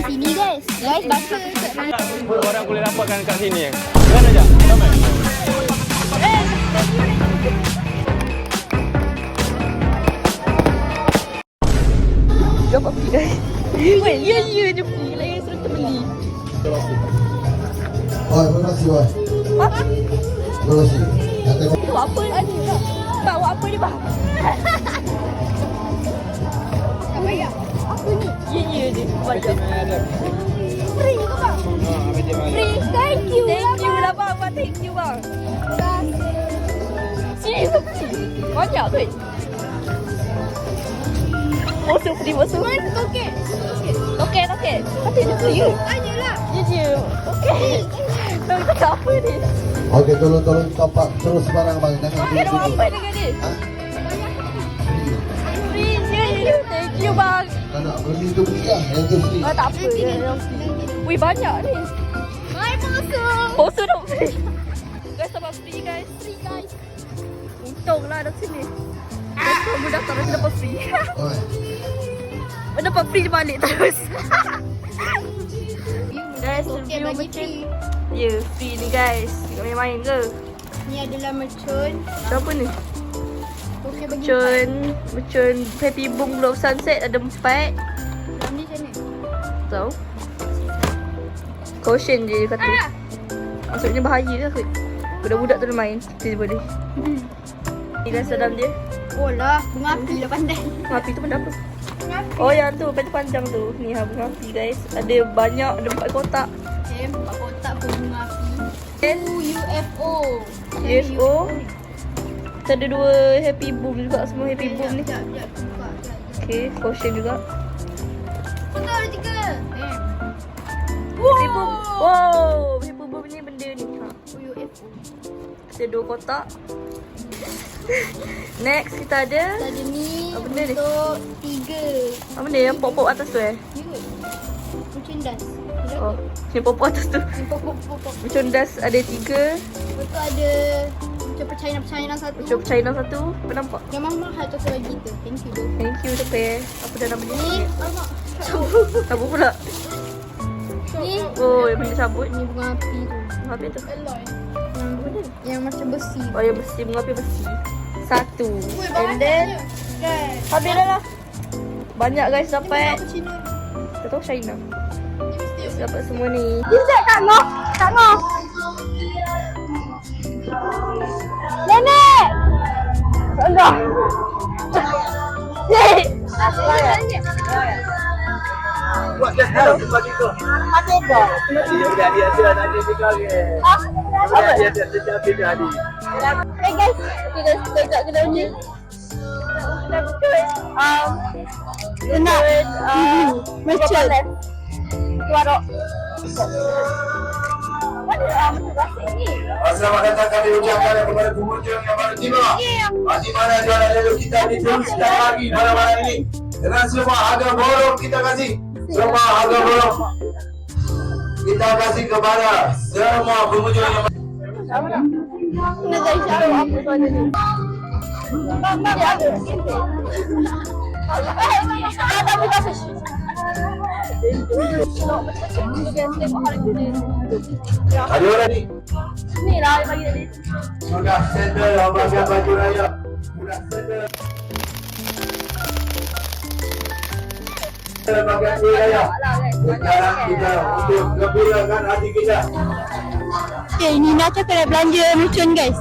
sini guys. Guys, baka Orang boleh dapatkan kat sini. Mana aja? Ramai. Dapat pergi guys. Weh, ya dia pergi. Lain suruh kita beli. Oh, terima kasih, Wah. Apa? Terima kasih. Buat apa ni lah? Tak buat apa ni bang? tak payah. Apa ni? Ya dia. Banyak. Free ke bang? Free. Thank you. Thank you lah bang. Thank you bang. Sini tu free. Banyak tu. Bosok free bosok. Mana toket? Okey. Tapi dia free ke? Tanyalah. Ya je. Okey. Tapi tak tahu apa ni. Okey, tolong tampak terus barang bang. Jangan Dia ada apa dengan dia? Free je. Thank you bang. Tak nak beli tu beli lah. Yang tu free. Oh tak apa. Wih banyak ni. Hai bosok. Bosok dah free. Guys dapat free guys. Free guys. Untunglah dah sini. Betul budak tak mesti dapat free. Oi. Dapat free dia balik terus. Guys, Okey review bagi macam free. ya, free ni guys. Tak main-main ke? Ni adalah mercun. Siapa ni? Okey bagi Mercun Happy Boom Globe Sunset ada 4. Dalam ni macam mana? Tahu? Caution je dia kata. Maksudnya bahaya lah kot. Budak-budak tu dah main. Tiba-tiba dia. Ni guys dalam dia. Oh lah, bunga api lah pandai. Bunga api tu benda apa? Bunga api. Oh yang tu, panjang tu. Ni bunga api guys. Ada banyak, ada 4 kotak. Okay, 4 kotak pun bunga api. Then UFO. UFO. Kita ada 2 Happy Boom juga. Semua Happy Boom ni. Sekejap, buka. Okay, caution juga. Betul ada 3. Happy Boom. Wow, Happy Boom ni benda ni. UFO. Kita 2 kotak. Next kita ada Ada ni apa benda ni? untuk 3. apa benda yang pop-pop atas tu Ni kot. Macam das. Oh, ni pop-pop atas tu. Ni pop. Macam das ada 3. Lepas tu ada macam percainan satu. Macam China satu. Apa nampak? Yang mahal tu aku bagi tu. Thank you. Thank you Tepeh. Apa dah nama Ni, dia? alamak. Apa pula? Ni, Oh, yang benda sabut. ni bunga api tu. Apa tu? Yang macam besi. Oh, yang besi. Bunga api besi. 1. And then habis dah lah. Banyak guys dapat. Tak tahu China. Dapat semua ni. Bisa Kak Ngoh. Kak Ngoh. Nenek. Enggak. Nenek. Buat dah tahu tempat itu. Ada apa? Dia ada nanti tinggal ke. Dia ada sejak dia ada. Hey guys, kita sekejap kedai ni. Nak macam warok. Selamat datang kami ucapkan kepada pengunjung yang baru tiba. Di mana jualan lalu kita diteruskan lagi pada malam ini. Dengan semua harga borong kita kasih. Semua harga borong kita kasih kepada semua pengunjung yang Nak cari cara apa soalnya ni. Bang, dia ada. Tak buka fish. ada orang ni. Ni lah yang bagi tadi. Sudah settle bagian baju raya. Sudah settle. Bagian baju raya. Sekarang kita untuk gembirakan hati kita. Okay, ni nak cakap nak belanja mercun guys.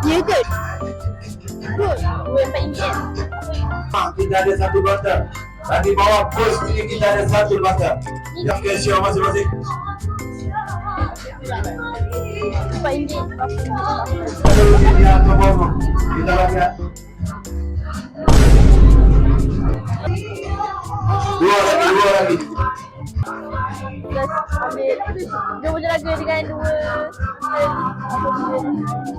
Ya good. Good. Kita ada 1 botol. Dan di bawah pos ini kita ada 1 botol. Yang cashier masing-masing. RM4. Lalu dia ke bawah. Kita bagi. 2 lagi. Plus ambil 2 jeraga dengan 2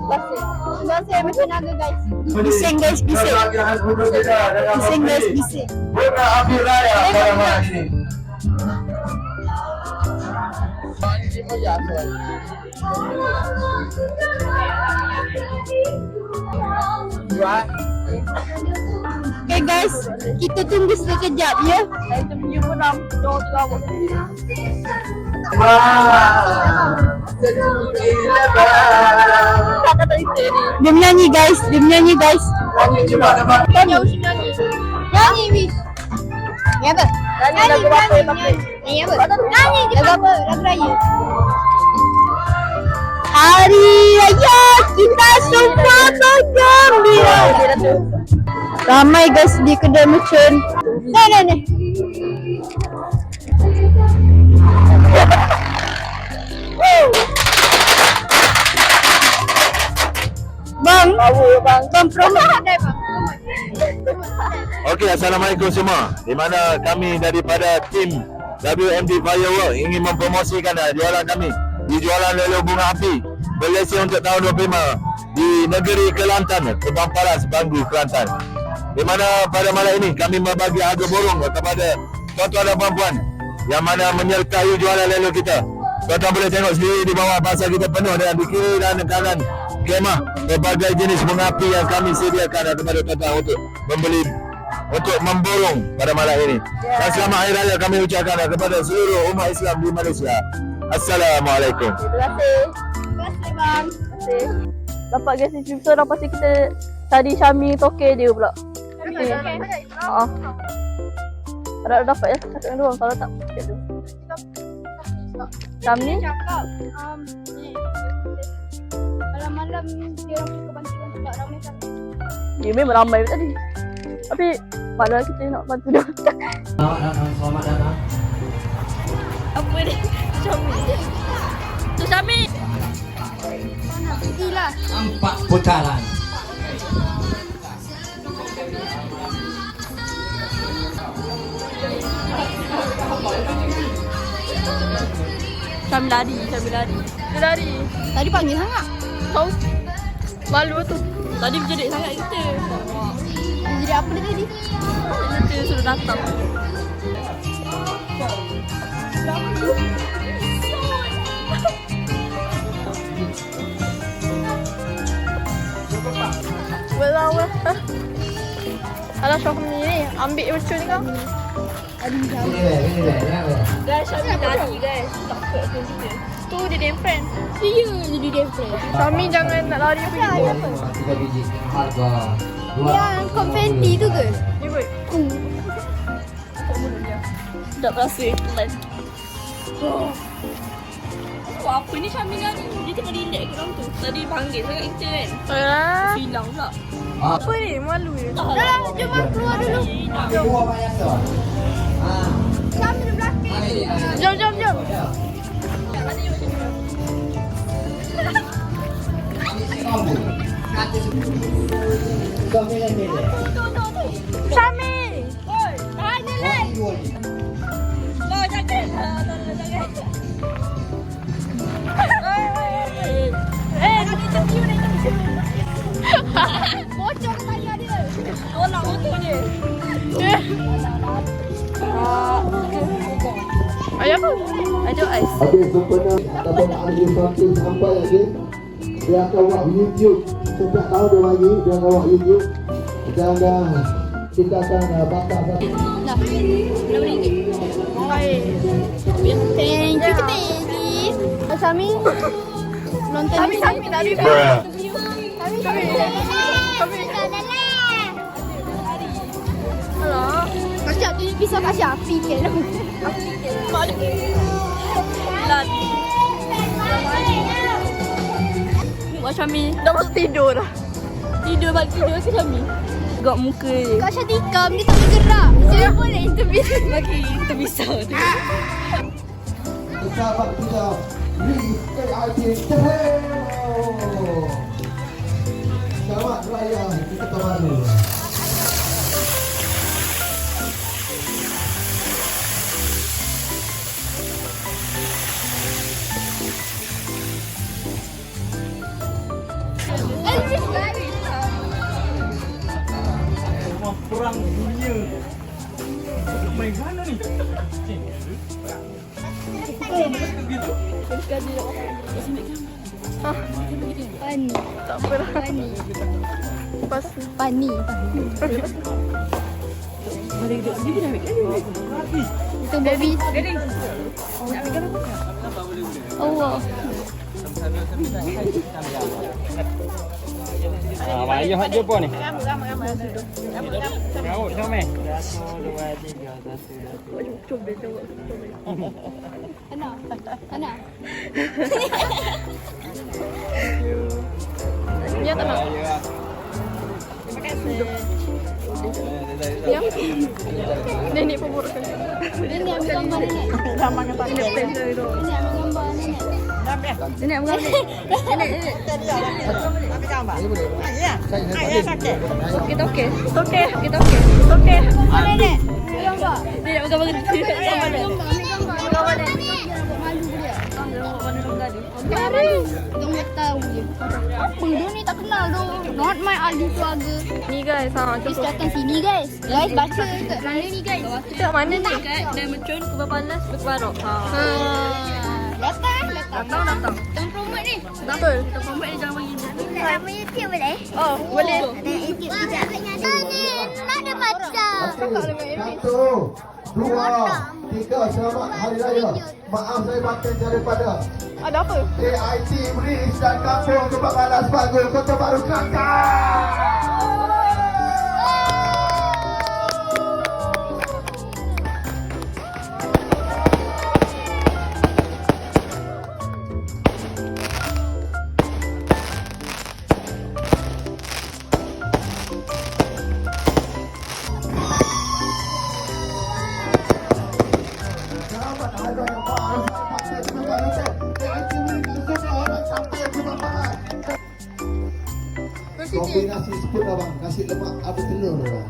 plastik. Saya macam naga guys. Bising guys, bising. Bising guys, bising. Bukan api raya pada malam ini. Dua. Okay guys, kita tunggu sekejap ya. Saya interview pun dah jauh lama. Tak kata itu ni. Dia menyanyi guys, dia menyanyi guys. Nyanyi Wis. Ni apa? Nyanyi lagu apa yang pakai? Nyanyi apa? Nyanyi je lagu apa? Lagu raya. Hari Raya kita semua bergembira. Ramai guys di kedai merchant. Ni. Bang promo. Okey, Assalamualaikum semua. Di mana kami daripada tim WMD Firework ingin mempromosikan jualan kami di jualan lele bunga api berlesen untuk tahun 25 di negeri Kelantan, Kebun Paras, Banggu, Kelantan. Di mana pada malam ini kami membagi harga borong kepada tuan-tuan dan puan-puan yang mana menyertai jualan lele kita. Tuan-tuan boleh tengok sendiri di bawah pasar kita penuh dengan di kiri dan kanan kemah berbagai jenis bunga api yang kami sediakan kepada tuan-tuan untuk membeli, untuk memborong pada malam ini. Dan selamat Hari Raya kami ucapkan kepada seluruh umat Islam di Malaysia. Assalamualaikum. Terima kasih bang. Terima kasih. Dapat guys ni so dah pasti kita tadi Syami toke dia pula. Okey. Ada dapat ya satu yang dua kalau tak sikit tu. Syami Cakap ni. Kalau malam dia orang suka bantu-bantu tak ramai sangat. dia memang ramai tadi. Tapi mana kita nak bantu dia. Selamat datang. Apa ni? Syami. Tu Syami. Inilah. 4 putaran. Syami lari. Dia lari. Tadi panggil sangat. Tahu? Malu tu. Tadi berjerit sangat kita. Dia jadi apa dia tadi? Kita suruh datang. Belau lah. Alah Syami ni ambil mercun ni kau. Guys, Syami lari guys. Takut tu kita. Tu dia dan friend. Dia jadi different. Syami jangan nak lari pergi. 3 biji. Harga Yang konfetti tu ke? Ni boy. Tak rasa iklan. Oh, apa ni Syami lari? Dia tengah relax ke orang tu. Tadi panggil sangat kita kan. Hilang pula. Apa ni? Malu je. Dah, jom keluar dulu. Dua banyak tu. Kami di belakang. Jom. Syami! Tahan je lah. Oh, jangan. Nak interview. Bocor tayar dia. Tolak motor dia. Ayah apa? Ajak ais. Okey, sempena ataupun ahli sampai sampai lagi. Dia akan buat YouTube. Setiap tahun dia bagi, dia akan buat YouTube. Dan kita akan bakar satu. Dah. Berapa ringgit? Thank you, Teddy. Sami. Nonton Sami tadi. Alah. Kasih tu bisa kasih api ke? Lari. Mak Syami dah masuk tidur dah. Bagi tidur ke Syami? Gak muka je. Kau Syah tikam, dia tak bergerak. Saya boleh interview. Bagi terbisau tu. Sahabat kita, VAIP Selamat Raya kita baru. Perang dunia. Main mana ni? Pani. Tak apa lah. Pani. Lepas Pani. Itu baby. Allah. Ayah nak jumpa ni. Kau sama. 1, 2, 3, 1, 2, 3. Ana. Ya tak nak. Ya. Nenek pun buruk kan. Nenek ambil gambar nenek. Sama dengan tak ada plan tu. Nenek ambil gambar nenek. Nenek ambil. Nenek. Kita okey. Kita okey. Nenek. Gambar. Nenek ambil gambar. Sama dia. Gambar nenek. Malu dia. Dia tak tahu je. Apa dia ni tak kenal tu. Not my ahli keluarga. Ni guys, Kita datang sini guys. Guys baca kat mana ni guys? kita kat mana ni? Dah mencun ke Bapalas ke Barok. Datang. Datang. Jangan promote ni. Betul. Kita promote ni jangan bagi. Nama YouTube boleh? Oh, boleh. Ada YouTube kita. Nak ada baca. 1, 2, 3 selamat hari raya. Maaf saya pakai daripada Ada apa? AIT Bris dan Kampung Kebakaran Sepanggung Kota Baru Kelantan. Selamat hari raya. Maaf saya pakai daripada AIT Bris dan orang sampai ke Bapalas. Kombinasi seput abang, nasi lemak ada telur abang.